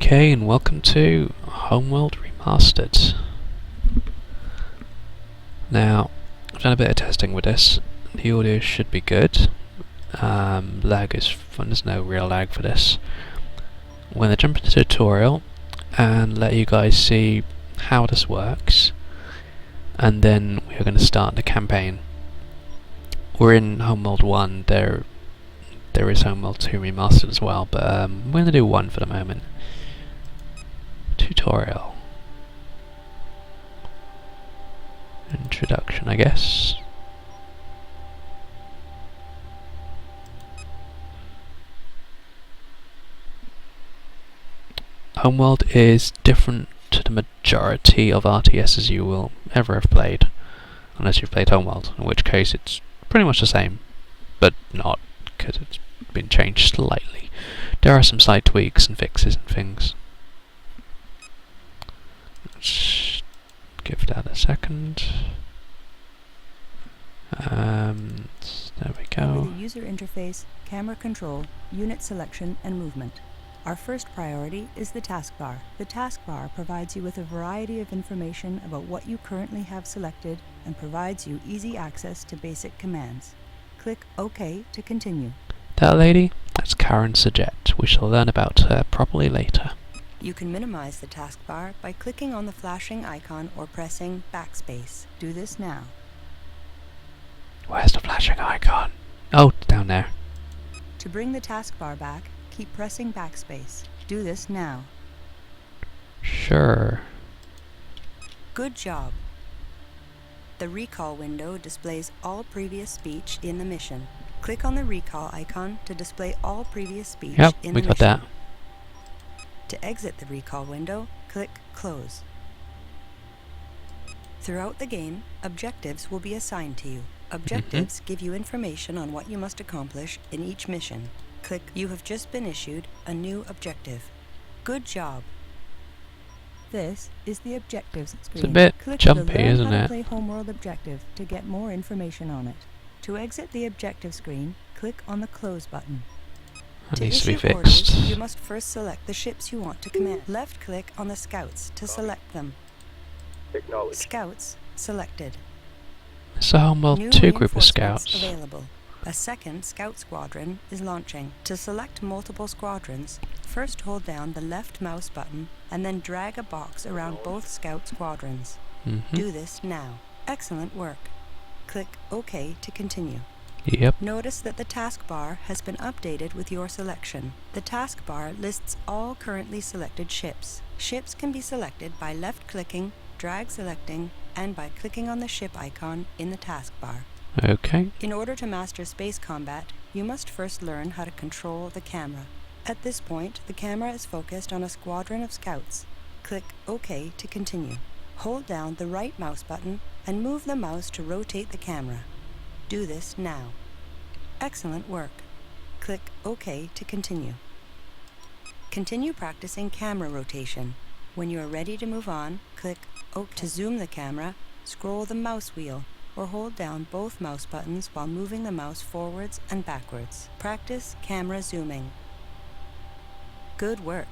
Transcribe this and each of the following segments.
Okay, and welcome to Homeworld Remastered. Now, I've done a bit of testing with this. The audio should be good. Lag is fun, there's no real lag for this. I'm going to jump into the tutorial and let you guys see how this works, and then we're going to start the campaign. We're in Homeworld 1, there is Homeworld 2 Remastered as well, but we're going to do 1 for the moment. Tutorial. Introduction, I guess. Homeworld is different to the majority of RTSs you will ever have played, unless you've played Homeworld, in which case it's pretty much the same, but not, because it's been changed slightly. There are some slight tweaks and fixes and things. Let's give that a second. There we go. Over the user interface, camera control, unit selection, and movement. Our first priority is the taskbar. The taskbar provides you with a variety of information about what you currently have selected and provides you easy access to basic commands. Click OK to continue. That lady? That's Karen Sajet. We shall learn about her properly later. You can minimize the taskbar by clicking on the flashing icon or pressing backspace. Do this now. Where's the flashing icon? Oh, down there. To bring the taskbar back, keep pressing backspace. Do this now. Sure. Good job. The recall window displays all previous speech in the mission. Click on the recall icon to display all previous speech Yep, in we the got mission. that. To exit the recall window, click Close. Throughout the game, objectives will be assigned to you. Objectives give you information on what you must accomplish in each mission. Click You have just been issued a new objective. Good job. This is the objectives screen. It's a bit Click jumpy, the Learn isn't how to it? Play Homeworld objective to get more information on it. To exit the objective screen, click on the Close button. That To needs to be issue orders, fixed. you must first select the ships you want to command. Left-click on the scouts to select them. Acknowledged. Scouts selected. It's a Homeworld New 2 group of reinforcements scouts. available. A second scout squadron is launching. To select multiple squadrons, first hold down the left mouse button and then drag a box around both scout squadrons. Do this now. Excellent work. Click OK to continue. Yep. Notice that the taskbar has been updated with your selection. The taskbar lists all currently selected ships. Ships can be selected by left-clicking, drag selecting, and by clicking on the ship icon in the taskbar. Okay. In order to master space combat, you must first learn how to control the camera. At this point, the camera is focused on a squadron of scouts. Click OK to continue. Hold down the right mouse button and move the mouse to rotate the camera. Do this now. Excellent work. Click OK to continue. Continue practicing camera rotation. When you are ready to move on, click OK. To zoom the camera, scroll the mouse wheel or hold down both mouse buttons while moving the mouse forwards and backwards. Practice camera zooming. Good work.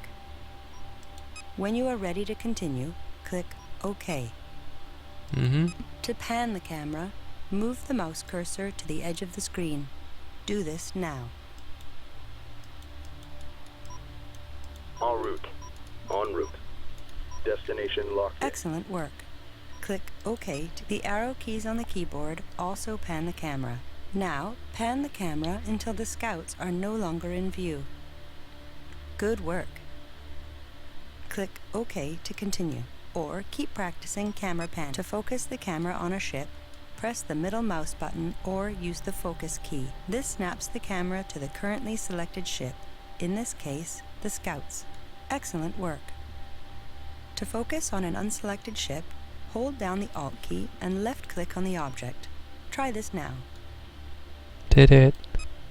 When you are ready to continue, click OK. To pan the camera, move the mouse cursor to the edge of the screen. Do this now. En route. En route. Destination locked in. Excellent work. Click OK. The arrow keys on the keyboard also pan the camera. Now, pan the camera until the scouts are no longer in view. Good work. Click OK to continue, or keep practicing camera pan. To focus the camera on a ship, press the middle mouse button or use the focus key. This snaps the camera to the currently selected ship, in this case, the scouts. Excellent work. To focus on an unselected ship, hold down the Alt key and left-click on the object. Try this now. Did it.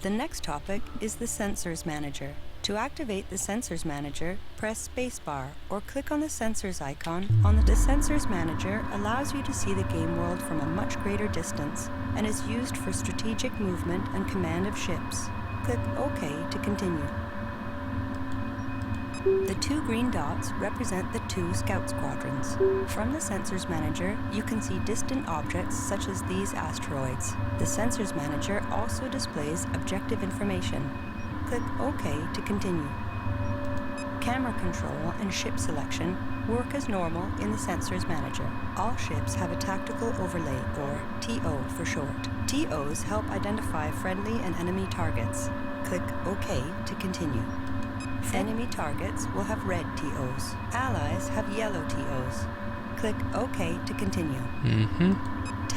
The next topic is the Sensors Manager. To activate the Sensors Manager, press spacebar or click on the sensors icon on the Sensors Manager allows you to see the game world from a much greater distance and is used for strategic movement and command of ships. Click OK to continue. The 2 green dots represent the 2 scout squadrons. From the Sensors Manager, you can see distant objects such as these asteroids. The Sensors Manager also displays objective information. Click OK to continue. Camera control and ship selection work as normal in the Sensors Manager. All ships have a tactical overlay, or TO for short. TOs help identify friendly and enemy targets. Click OK to continue. Enemy targets will have red TOs. Allies have yellow TOs. Click OK to continue.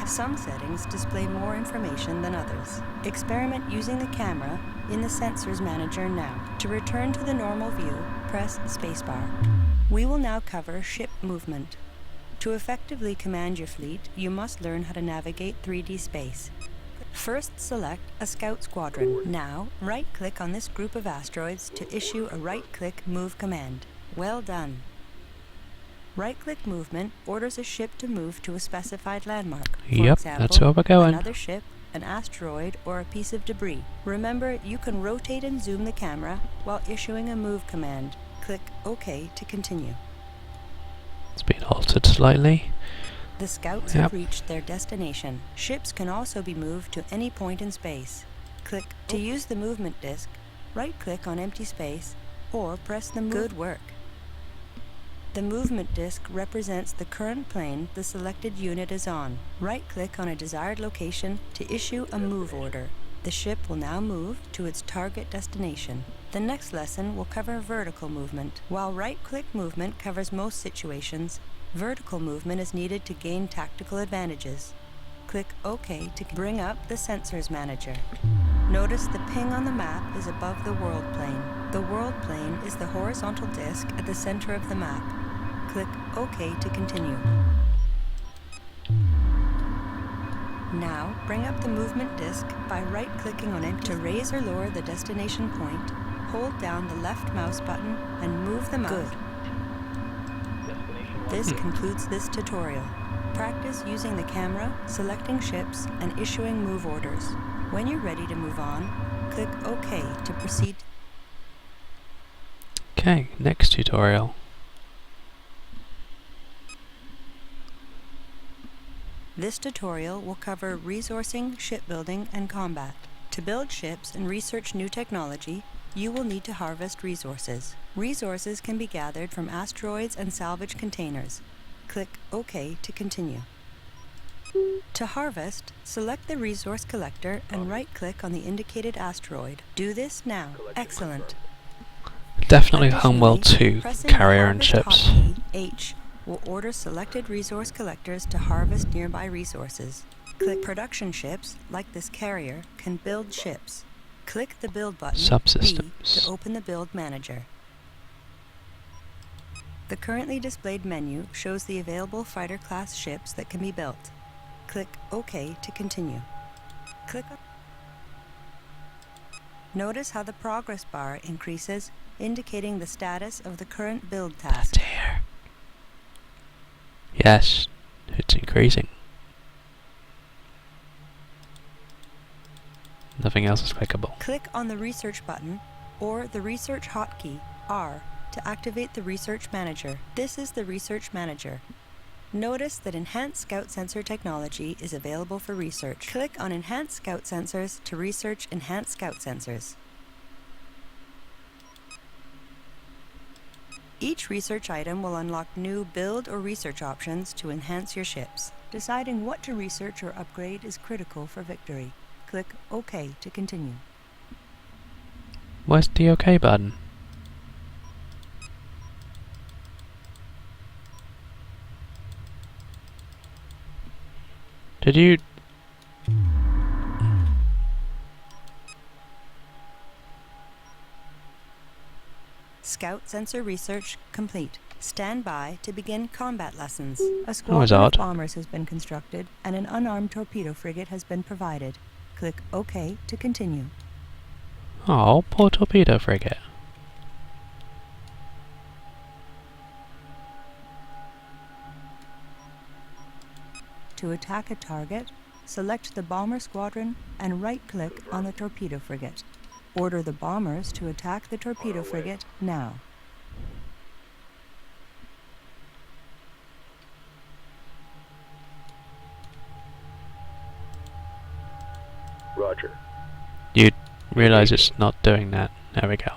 Some settings display more information than others. Experiment using the camera in the Sensors Manager now. To return to the normal view, press spacebar. We will now cover ship movement. To effectively command your fleet, you must learn how to navigate 3D space. First, select a scout squadron. Now, right-click on this group of asteroids to issue a right-click move command. Well done. Right-click movement orders a ship to move to a specified landmark. For example, that's where we're going. Another ship, an asteroid, or a piece of debris. Remember, you can rotate and zoom the camera while issuing a move command. Click OK to continue. It's been altered slightly. The scouts have reached their destination. Ships can also be moved to any point in space. Click to use the movement disc. Right-click on empty space, or press the Good work. The movement disc represents the current plane the selected unit is on. Right-click on a desired location to issue a move order. The ship will now move to its target destination. The next lesson will cover vertical movement. While right-click movement covers most situations, vertical movement is needed to gain tactical advantages. Click OK to bring up the Sensors Manager. Notice the ping on the map is above the world plane. The world plane is the horizontal disk at the center of the map. Click OK to continue. Now, bring up the movement disk by right-clicking on it to raise or lower the destination point. Hold down the left mouse button and move the mouse. Good. This concludes this tutorial. Practice using the camera, selecting ships, and issuing move orders. When you're ready to move on, click OK to proceed. Okay, next tutorial. This tutorial will cover resourcing, shipbuilding, and combat. To build ships and research new technology, you will need to harvest resources. Resources can be gathered from asteroids and salvage containers. Click OK to continue. To harvest, select the resource collector and right-click on the indicated asteroid. Do this now. Excellent. Definitely Homeworld 2 Pressing carrier the and harvest ships. hotkey, H, will order selected resource collectors to harvest nearby resources. Click production ships, like this carrier, can build ships. Click the build button, B, Subsystems. to open the build manager. The currently displayed menu shows the available fighter class ships that can be built. Click OK to continue. Click on. Notice how the progress bar increases, indicating the status of the current build task. That's here. Yes, it's increasing. Nothing else is clickable. Click on the Research button or the Research hotkey, R, to activate the Research Manager. This is the Research Manager. Notice that Enhanced Scout Sensor technology is available for research. Click on Enhanced Scout Sensors to research Enhanced Scout Sensors. Each research item will unlock new build or research options to enhance your ships. Deciding what to research or upgrade is critical for victory. Click OK to continue. Where's the OK button? Did you... Scout sensor research complete. Stand by to begin combat lessons. A was squadron of odd. bombers has been constructed and an unarmed torpedo frigate has been provided. Click OK to continue. Oh, poor torpedo frigate. To attack a target, select the bomber squadron and right-click on the torpedo frigate. Order the bombers to attack the torpedo frigate now. Roger. You realise it's not doing that. There we go.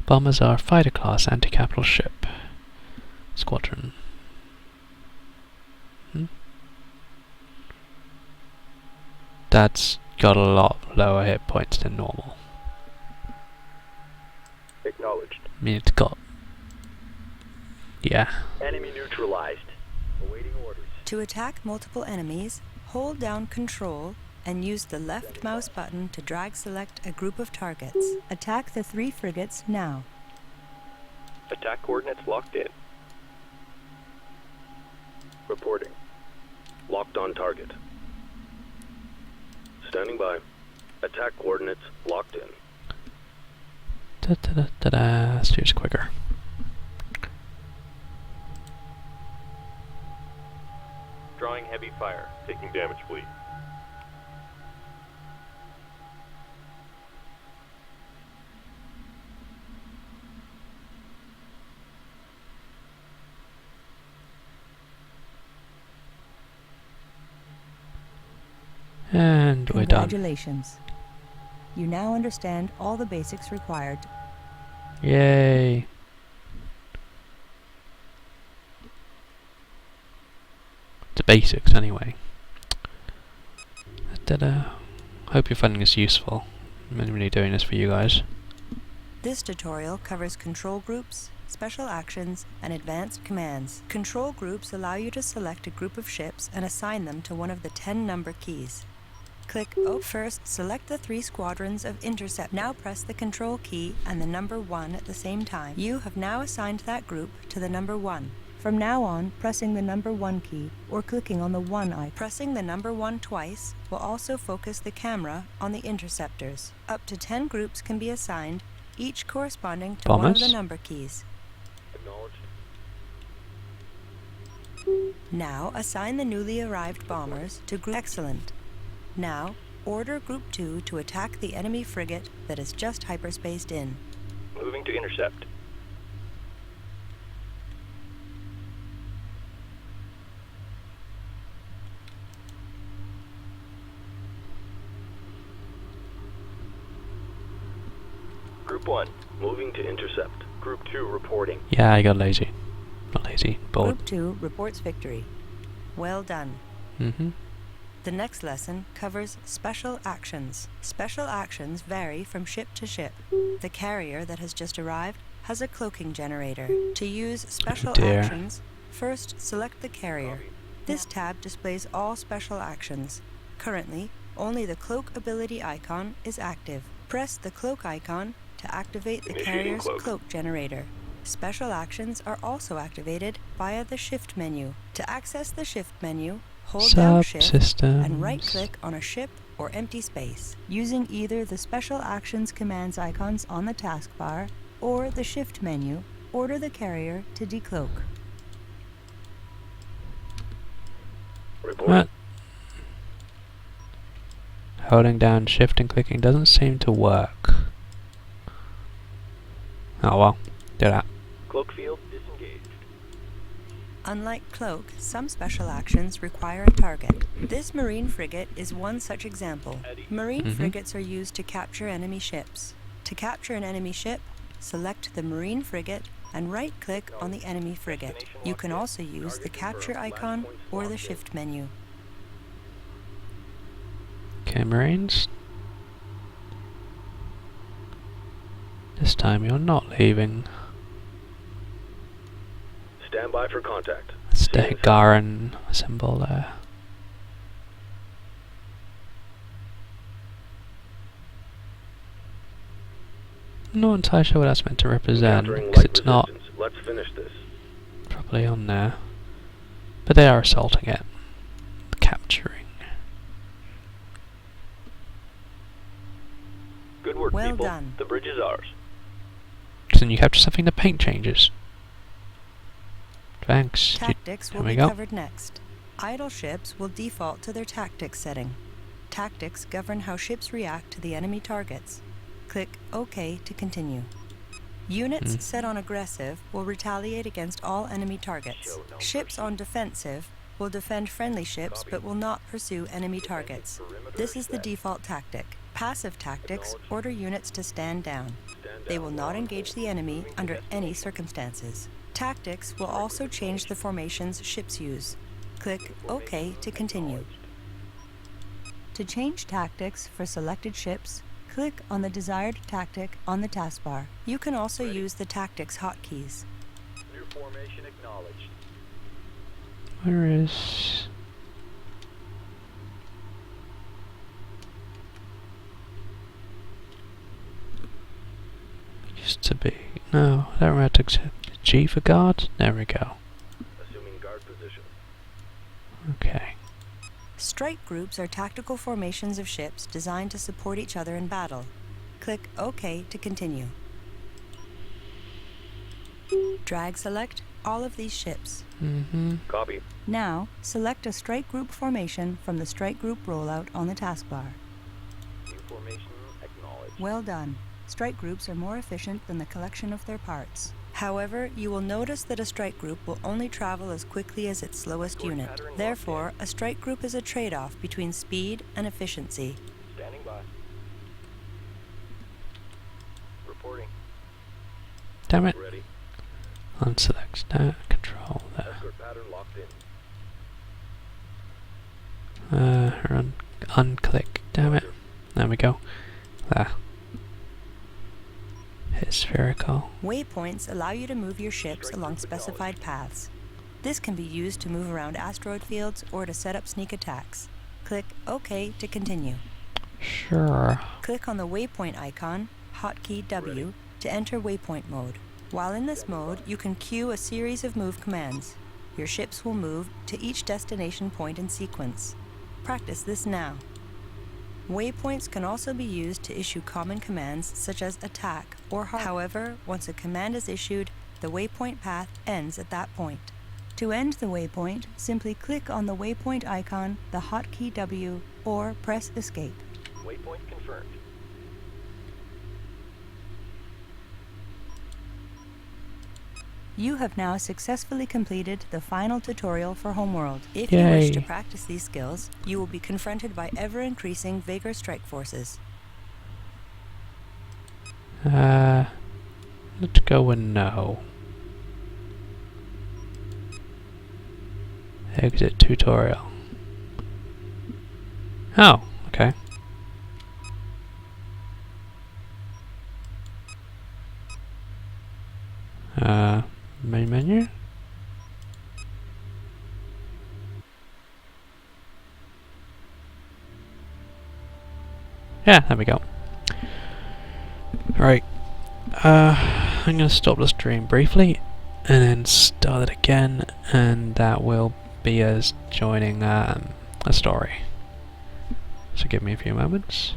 Bombers are fighter class anti-capital ship. Squadron. That's got a lot lower hit points than normal. Acknowledged. I mean, it's got... yeah. Enemy neutralized. Awaiting orders. To attack multiple enemies, hold down Control and use the left mouse button to drag select a group of targets. Attack the 3 frigates now. Attack coordinates locked in. Reporting. Locked on target. Standing by. Attack coordinates locked in. Da-da-da-da-da. Let's do this quicker. Drawing heavy fire. Taking damage, please. And we're done. Congratulations. You now understand all the basics required. Yay. The basics, anyway. Da-da. Hope you're finding this useful. I'm really doing this for you guys. This tutorial covers control groups, special actions, and advanced commands. Control groups allow you to select a group of ships and assign them to one of the 10 number keys. Click O. First, select the 3 squadrons of intercept. Now press the Control key and the number 1 at the same time. You have now assigned that group to the number 1. From now on, pressing the number 1 key or clicking on the 1 icon. Pressing the number 1 twice will also focus the camera on the interceptors. Up to 10 groups can be assigned, each corresponding to one of the number keys. Acknowledged. Now assign the newly arrived bombers to Group. Excellent. Now, order Group 2 to attack the enemy frigate that is just hyperspaced in. Moving to intercept. Group 1, moving to intercept. Group 2 reporting. Yeah, I got lazy. Not lazy, bored. Group 2 reports victory. Well done. The next lesson covers special actions. Special actions vary from ship to ship. The carrier that has just arrived has a cloaking generator. To use special actions, first select the carrier. This tab displays all special actions. Currently, only the cloak ability icon is active. Press the cloak icon to activate the carrier's cloak generator. Special actions are also activated via the Shift menu. To access the Shift menu, hold down Shift and right-click on a ship or empty space. Using either the Special Actions commands icons on the taskbar or the Shift menu, order the carrier to decloak. What? Holding down Shift and clicking doesn't seem to work. Oh well, do that. Cloak field disengaged. Unlike Cloak, some special actions require a target. This marine frigate is one such example. Marine frigates are used to capture enemy ships. To capture an enemy ship, select the marine frigate and right-click on the enemy frigate. You can also use the capture icon or the Shift menu. Okay, Marines. This time you're not leaving. Stand by for contact. It's the Higaran symbol there. I'm not entirely sure what that's meant to represent, Encountering because light it's not resistance. Let's finish this. properly on there. But they are assaulting it. Capturing. Good work, Well people. done. The bridge is ours. So then you capture something, the paint changes. Thanks. Tactics will There we be go. covered next. Idle ships will default to their tactics setting. Tactics govern how ships react to the enemy targets. Click OK to continue. Units set on aggressive will retaliate against all enemy targets. Ships on defensive will defend friendly ships Copy. but will not pursue enemy targets. Perimeter This is the set. default tactic. Passive tactics Acknowledged. order units to stand down. Stand They down. will We're not on engage hold. the enemy Moving to under any destination. circumstances. Tactics will also change the formations ships use. Click OK to continue. Acknowledged. To change tactics for selected ships, click on the desired tactic on the taskbar. You can also Ready. use the tactics hotkeys. New formation acknowledged. Where is... Used to be... No, I don't remember to G for guard? There we go. Assuming guard position. Okay. Strike groups are tactical formations of ships designed to support each other in battle. Click OK to continue. Drag select all of these ships. Mm-hmm. Copy. Now, select a strike group formation from the strike group rollout on the taskbar. New formation acknowledged. Well done. Strike groups are more efficient than the collection of their parts. However, you will notice that a strike group will only travel as quickly as its slowest Escort unit. pattern locked Therefore, a strike group is a trade-off between speed and efficiency. Standing by. Reporting. Damn it. Ready. Unselect that. Control there. Escort pattern locked in. Unclick. Damn it. Roger. There we go. There. Hit spherical. Waypoints allow you to move your ships Strike along group specified paths. This can be used to move around asteroid fields or to set up sneak attacks. Click OK to continue. Sure. Click on the waypoint icon, hotkey W, to enter waypoint mode. While in this mode, you can queue a series of move commands. Your ships will move to each destination point in sequence. Practice this now. Waypoints can also be used to issue common commands such as attack or halt. However, once a command is issued, the waypoint path ends at that point. To end the waypoint, simply click on the waypoint icon, the hotkey W, or press Escape. Waypoint confirmed. You have now successfully completed the final tutorial for Homeworld. If you wish to Yay. practice these skills, you will be confronted by ever-increasing Vigor strike forces. Let's go with no. Exit tutorial. Oh, okay. Main menu? Yeah, there we go. Right. I'm gonna stop the stream briefly and then start it again, and that will be us joining a story. So give me a few moments.